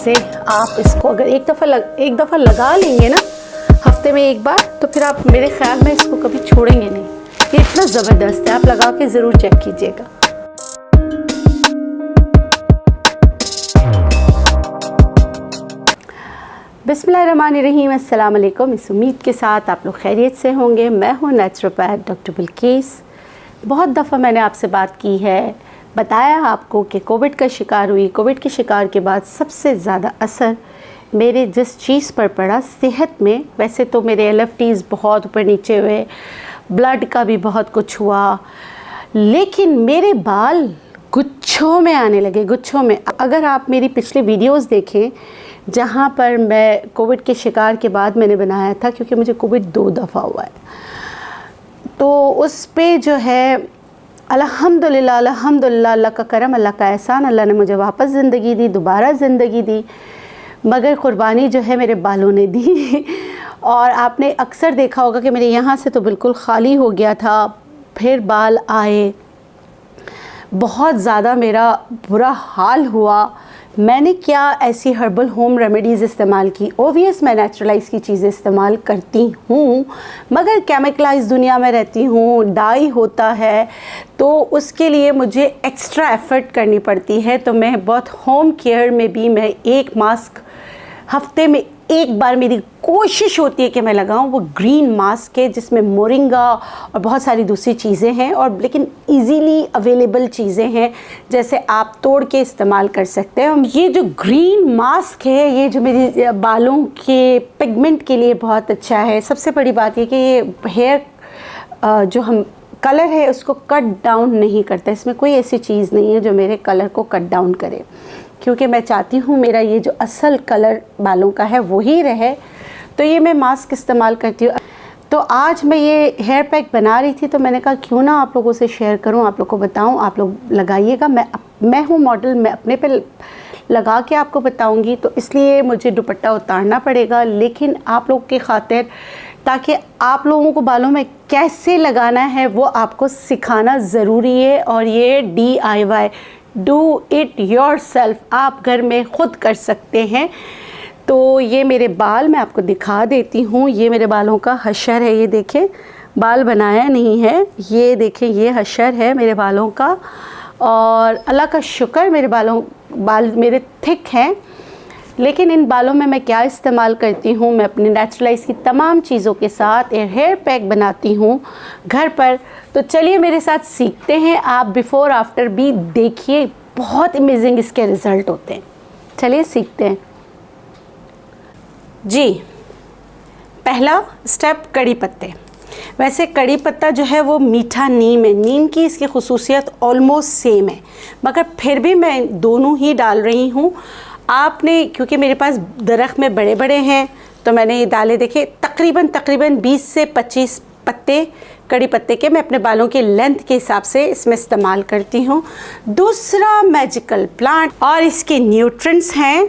से आप इसको अगर एक दफ़ा लगा लेंगे ना हफ्ते में एक बार, तो फिर आप मेरे ख्याल में इसको कभी छोड़ेंगे नहीं। ये इतना ज़बरदस्त है, आप लगा के ज़रूर चेक कीजिएगा। बिस्मिल्लाहिर्रहमानिर्रहीम, अस्सलाम वालेकुम। इस उम्मीद के साथ आप लोग खैरियत से होंगे। मैं हूँ नेचुरोपैथ डॉक्टर बिल्किस। बहुत दफ़ा मैंने आपसे बात की है, बताया आपको कि कोविड का शिकार हुई। कोविड के शिकार के बाद सबसे ज़्यादा असर मेरे जिस चीज़ पर पड़ा, सेहत में। वैसे तो मेरे LFTs बहुत ऊपर नीचे हुए, ब्लड का भी बहुत कुछ हुआ, लेकिन मेरे बाल गुच्छों में आने लगे, गुच्छों में। अगर आप मेरी पिछली वीडियोस देखें जहाँ पर मैं कोविड के शिकार के बाद मैंने बनाया था, क्योंकि मुझे कोविड 2 दफ़ा हुआ है, तो उस पे जो है अल्हम्दुलिल्लाह अल्लाह का करम, अल्लाह का एहसान, अल्लाह ने मुझे वापस ज़िंदगी दी, दोबारा ज़िंदगी दी। मगर क़ुरबानी जो है मेरे बालों ने दी। और आपने अक्सर देखा होगा कि मेरे यहाँ से तो बिल्कुल ख़ाली हो गया था, फिर बाल आए, बहुत ज़्यादा मेरा बुरा हाल हुआ। मैंने क्या ऐसी हर्बल होम रेमेडीज़ इस्तेमाल की। ओवियस मैं नेचुरलाइज की चीज़ें इस्तेमाल करती हूँ, मगर केमिकलाइज दुनिया में रहती हूँ, डाई होता है, तो उसके लिए मुझे एक्स्ट्रा एफ़र्ट करनी पड़ती है। तो मैं बहुत होम केयर में भी मैं एक मास्क हफ्ते में एक बार मेरी कोशिश होती है कि मैं लगाऊं। वो ग्रीन मास्क है जिसमें मोरिंगा और बहुत सारी दूसरी चीज़ें हैं, और लेकिन इजीली अवेलेबल चीज़ें हैं, जैसे आप तोड़ के इस्तेमाल कर सकते हैं। ये जो ग्रीन मास्क है, ये जो मेरी बालों के पिगमेंट के लिए बहुत अच्छा है। सबसे बड़ी बात ये कि ये हेयर जो हम कलर है उसको कट डाउन नहीं करता। इसमें कोई ऐसी चीज़ नहीं है जो मेरे कलर को कट डाउन करे, क्योंकि मैं चाहती हूँ मेरा ये जो असल कलर बालों का है वही रहे। तो ये मैं मास्क इस्तेमाल करती हूँ। तो आज मैं ये हेयर पैक बना रही थी, तो मैंने कहा क्यों ना आप लोगों से शेयर करूँ, आप लोग को बताऊँ, आप लोग लगाइएगा। मैं हूँ मॉडल, मैं अपने पे लगा के आपको बताऊँगी, तो इसलिए मुझे दुपट्टा उतारना पड़ेगा, लेकिन आप लोग की खातिर, ताकि आप लोगों को बालों में कैसे लगाना है वो आपको सिखाना ज़रूरी है। और ये DIY, do it your self, आप घर में ख़ुद कर सकते हैं। तो ये मेरे बाल मैं आपको दिखा देती हूँ। ये मेरे बालों का हशर है, ये देखें, बाल बनाया नहीं है, ये देखें, ये हशर है मेरे बालों का। और अल्लाह का शुक्र मेरे बाल मेरे थिक हैं। लेकिन इन बालों में मैं क्या इस्तेमाल करती हूँ, मैं अपने नेचुरलाइज की तमाम चीज़ों के साथ हेयर पैक बनाती हूँ घर पर। तो चलिए मेरे साथ सीखते हैं। आप बिफ़ोर आफ्टर भी देखिए, बहुत अमेजिंग इसके रिज़ल्ट होते हैं। चलिए सीखते हैं जी। पहला स्टेप, कड़ी पत्ते। वैसे कड़ी पत्ता जो है वो मीठा नीम है, नीम की इसकी खुसूसियत ऑलमोस्ट सेम है, मगर फिर भी मैं दोनों ही डाल रही हूँ। आपने, क्योंकि मेरे पास दरख्त में बड़े बड़े हैं, तो मैंने ये डाले, देखे तकरीबन 20 से 25 पत्ते कड़ी पत्ते के मैं अपने बालों के लेंथ के हिसाब से इसमें इस्तेमाल करती हूँ। दूसरा मैजिकल प्लांट, और इसके न्यूट्रिएंट्स हैं।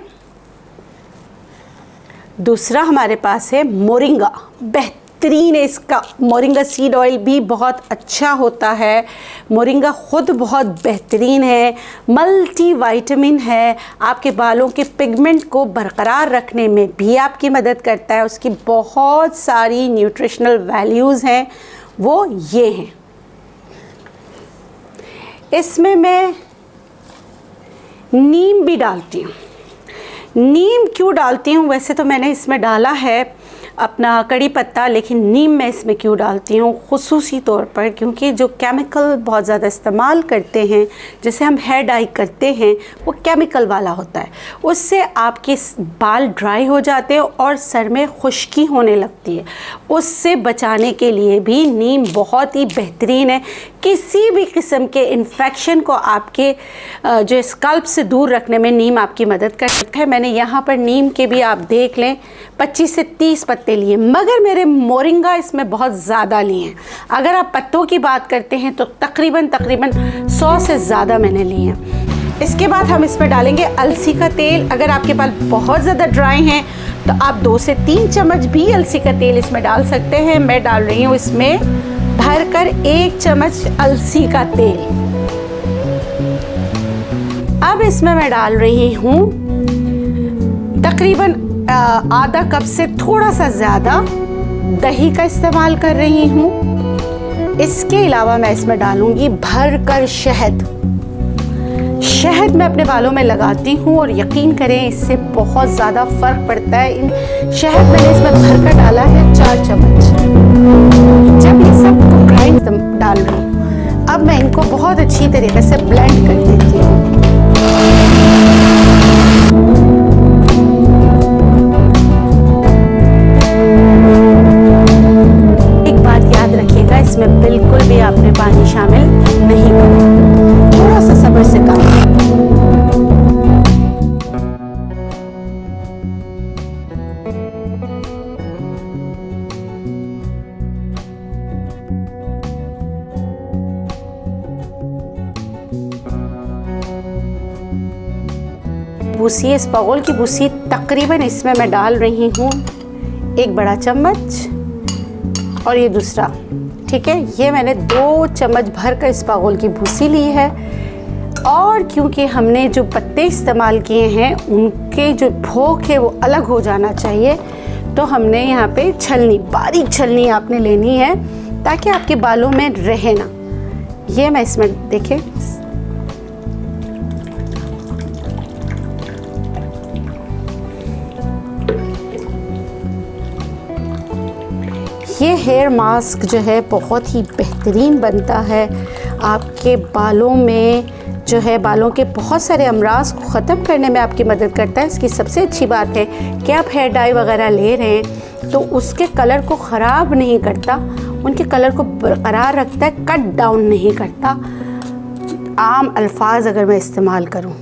दूसरा हमारे पास है मोरिंगा, बेहतरीन है इसका। मोरिंगा सीड ऑयल भी बहुत अच्छा होता है। मोरिंगा ख़ुद बहुत बेहतरीन है, मल्टी विटामिन है, आपके बालों के पिगमेंट को बरकरार रखने में भी आपकी मदद करता है। उसकी बहुत सारी न्यूट्रिशनल वैल्यूज़ हैं, वो ये हैं। इसमें मैं नीम भी डालती हूँ। नीम क्यों डालती हूँ, वैसे तो मैंने इसमें डाला है अपना कड़ी पत्ता, लेकिन नीम मैं इसमें क्यों डालती हूँ खुसूसी तौर पर, क्योंकि जो केमिकल बहुत ज़्यादा इस्तेमाल करते हैं, जैसे हम हेयर डाई करते हैं, वो केमिकल वाला होता है। उससे आपके बाल ड्राई हो जाते हैं और सर में खुश्की होने लगती है। उससे बचाने के लिए भी नीम बहुत ही बेहतरीन है। किसी भी किस्म के इन्फेक्शन को आपके जो स्कल्प से दूर रखने में नीम आपकी मदद करता है। मैंने यहाँ पर नीम के भी आप देख लें 25 से 30 पत्ते लिए, मगर मेरे मोरिंगा इसमें बहुत ज़्यादा लिए हैं। अगर आप पत्तों की बात करते हैं तो तकरीबन 100 से ज़्यादा मैंने लिए हैं। इसके बाद हम इसमें डालेंगे अलसी का तेल। अगर आपके बाल बहुत ज़्यादा ड्राई हैं तो आप 2 से 3 चम्मच भी अलसी का तेल इसमें डाल सकते हैं। मैं डाल रही हूँ इसमें भरकर 1 चम्मच अलसी का तेल। अब इसमें मैं डाल रही हूँ तकरीबन आधा कप से थोड़ा सा ज़्यादा दही का इस्तेमाल कर रही हूँ। इसके अलावा मैं इसमें डालूंगी भरकर शहद। शहद मैं अपने बालों में लगाती हूँ और यकीन करें इससे बहुत ज़्यादा फ़र्क पड़ता है। इन शहद मैंने इसमें भरकर डाला है 4 चम्मच। जब ये सब को ग्राइंड डाल रही हूँ, अब मैं इनको बहुत अच्छी तरीके से ब्लेंड कर देती हूँ। एक बात याद रखिएगा, इसमें बिल्कुल भी आपने पानी शामिल नहीं करना, थोड़ा सा सब्र से काम करें। भूसी, इस बगोल की भूसी तकरीबन इसमें मैं डाल रही हूँ 1 बड़ा चम्मच और ये दूसरा, ठीक है। ये मैंने 2 चम्मच भर कर इस बगोल की भूसी ली है। और क्योंकि हमने जो पत्ते इस्तेमाल किए हैं उनके जो भोग है वो अलग हो जाना चाहिए, तो हमने यहाँ पे छलनी, बारीक छलनी आपने लेनी है ताकि आपके बालों में रहे ना। ये मैं इसमें देखें, ये हेयर मास्क जो है बहुत ही बेहतरीन बनता है। आपके बालों में जो है बालों के बहुत सारे अमराज को ख़त्म करने में आपकी मदद करता है। इसकी सबसे अच्छी बात है कि आप हेयर डाई वगैरह ले रहे हैं तो उसके कलर को ख़राब नहीं करता, उनके कलर को बरकरार रखता है, कट डाउन नहीं करता। आम अल्फाज अगर मैं इस्तेमाल करूं,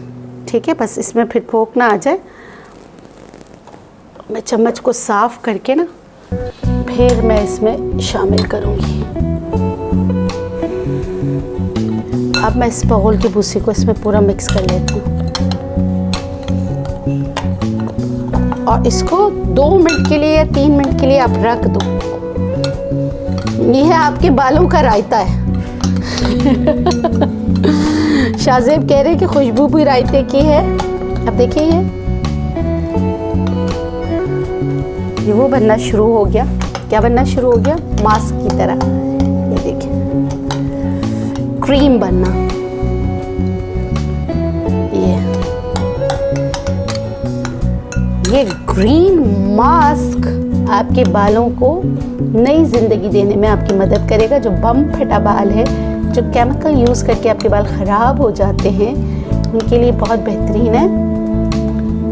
ठीक है, बस इसमें फिर फोक ना आ जाए। मैं चम्मच को साफ़ करके ना फिर मैं इसमें शामिल करूंगी। अब मैं इस बगोल की भूसी को इसमें पूरा मिक्स कर लेती हूँ और इसको 2 मिनट के लिए या 3 मिनट के लिए आप रख दो। ये है आपके बालों का रायता है। शाहजेब कह रहे हैं कि खुशबू भी रायते की है। अब देखिए ये वो बनना शुरू हो गया। क्या बनना शुरू हो गया? मास्क की तरह। ये देखिए क्रीम बनना। ये ग्रीन मास्क आपके बालों को नई जिंदगी देने में आपकी मदद करेगा। जो बम फटा बाल है, जो केमिकल यूज़ करके आपके बाल ख़राब हो जाते हैं, उनके लिए बहुत बेहतरीन है।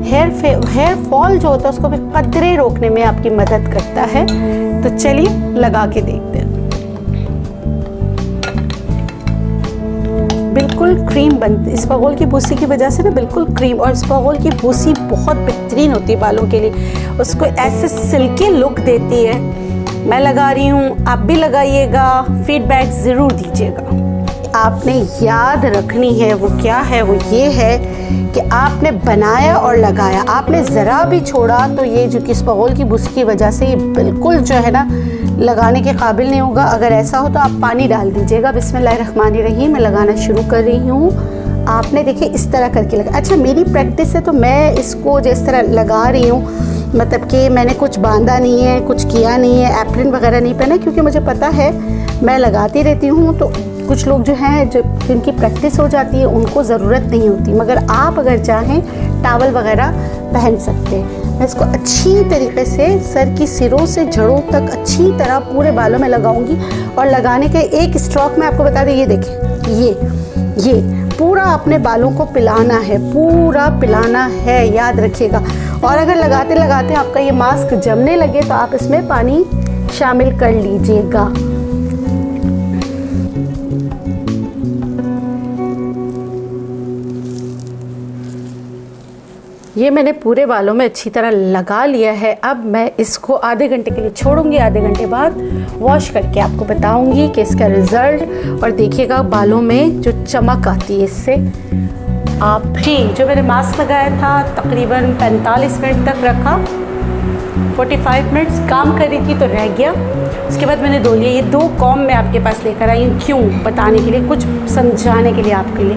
हेयर फॉल जो होता है उसको भी कदरे रोकने में आपकी मदद करता है। तो चलिए लगा के देखते हैं। बिल्कुल क्रीम बनती इस बगोल की भूसी की वजह से ना, बिल्कुल क्रीम। और इस बगोल की भूसी बहुत बेहतरीन होती है बालों के लिए, उसको ऐसे सिल्की लुक देती है। मैं लगा रही हूँ, आप भी लगाइएगा, फीडबैक ज़रूर दीजिएगा। आपने याद रखनी है वो क्या है, वो ये है कि आपने बनाया और लगाया, आपने ज़रा भी छोड़ा तो ये जो कि इस बगोल की भूसी की वजह से ये बिल्कुल जो है ना लगाने के काबिल नहीं होगा। अगर ऐसा हो तो आप पानी डाल दीजिएगा। बिस्मिल्लाहिर्रहमानिर्रहीम। मैं लगाना शुरू कर रही हूँ। आपने देखिए इस तरह करके लगा। अच्छा, मेरी प्रैक्टिस है तो मैं इसको जिस तरह लगा रही हूँ, मतलब कि मैंने कुछ बांधा नहीं है, कुछ किया नहीं है, एप्रिन वगैरह नहीं पहना, क्योंकि मुझे पता है मैं लगाती रहती हूँ। तो कुछ लोग जो हैं जो जिनकी प्रैक्टिस हो जाती है उनको ज़रूरत नहीं होती, मगर आप अगर चाहें टावल वगैरह पहन सकते हैं। मैं इसको अच्छी तरीके से सर की सिरों से जड़ों तक अच्छी तरह पूरे बालों में लगाऊंगी। और लगाने के एक स्ट्रोक में आपको बता दें, ये देखें, ये पूरा अपने बालों को पिलाना है, पूरा पिलाना है, याद रखिएगा। और अगर लगाते लगाते आपका ये मास्क जमने लगे तो आप इसमें पानी शामिल कर लीजिएगा। ये मैंने पूरे बालों में अच्छी तरह लगा लिया है। अब मैं इसको आधे घंटे के लिए छोड़ूंगी। आधे घंटे बाद वॉश करके आपको बताऊंगी कि इसका रिज़ल्ट। और देखिएगा बालों में जो चमक आती है इससे। आप भी जो मैंने मास्क लगाया था तकरीबन 45 मिनट तक रखा, 45 मिनट्स काम कर रही थी तो रह गया। उसके बाद मैंने धो लिया। ये 2 कॉम्ब मैं आपके पास लेकर आई हूँ, क्यों बताने के लिए, कुछ समझाने के लिए आपके लिए।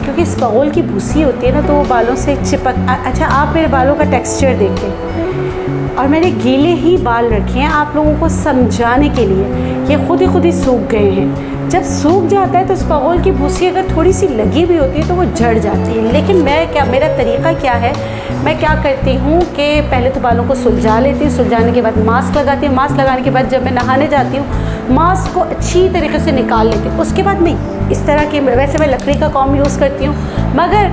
क्योंकि क्योंकि इस बगोल की भूसी होती है ना, तो वो बालों से चिपक। अच्छा, आप मेरे बालों का टेक्सचर देखें, और मैंने गीले ही बाल रखे हैं आप लोगों को समझाने के लिए। ये खुद ही सूख गए हैं। जब सूख जाता है तो इस बगोल की भूसी अगर थोड़ी सी लगी भी होती है तो वो झड़ जाती है। लेकिन मेरा तरीका क्या है, मैं क्या करती हूँ कि पहले तो बालों को सुलझा लेती हूँ, सुलझाने के बाद मास्क लगाती हूँ, मास्क लगाने के बाद जब मैं नहाने जाती हूँ मास्क को अच्छी तरीके से निकाल लेती हूँ। उसके बाद मैं इस तरह के, वैसे मैं लकड़ी का कॉम यूज़ करती हूँ, मगर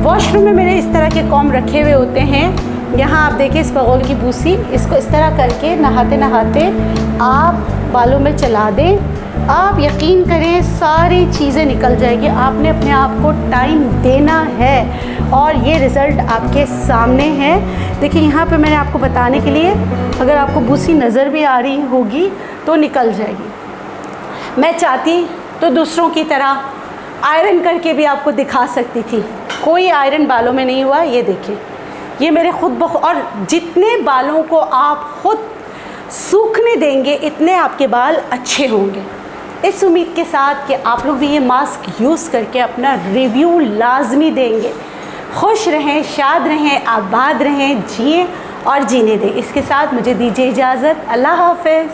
वॉशरूम में मेरे इस तरह के कॉम रखे हुए होते हैं। यहाँ आप देखिए इस बगोल की भूसी, इसको इस तरह करके नहाते नहाते आप बालों में चला दें। आप यकीन करें सारी चीज़ें निकल जाएगी। आपने अपने आप को टाइम देना है और ये रिज़ल्ट आपके सामने है। देखिए यहाँ पे मैंने आपको बताने के लिए, अगर आपको भूसी नज़र भी आ रही होगी तो निकल जाएगी। मैं चाहती तो दूसरों की तरह आयरन करके भी आपको दिखा सकती थी, कोई आयरन बालों में नहीं हुआ। ये देखिए, ये मेरे और जितने बालों को आप खुद सूखने देंगे इतने आपके बाल अच्छे होंगे। इस उम्मीद के साथ कि आप लोग भी ये मास्क यूज़ करके अपना रिव्यू लाजमी देंगे। खुश रहें, शाद रहें, आबाद रहें, जिएं और जीने दें। इसके साथ मुझे दीजिए इजाज़त। अल्लाह हाफ़िज़।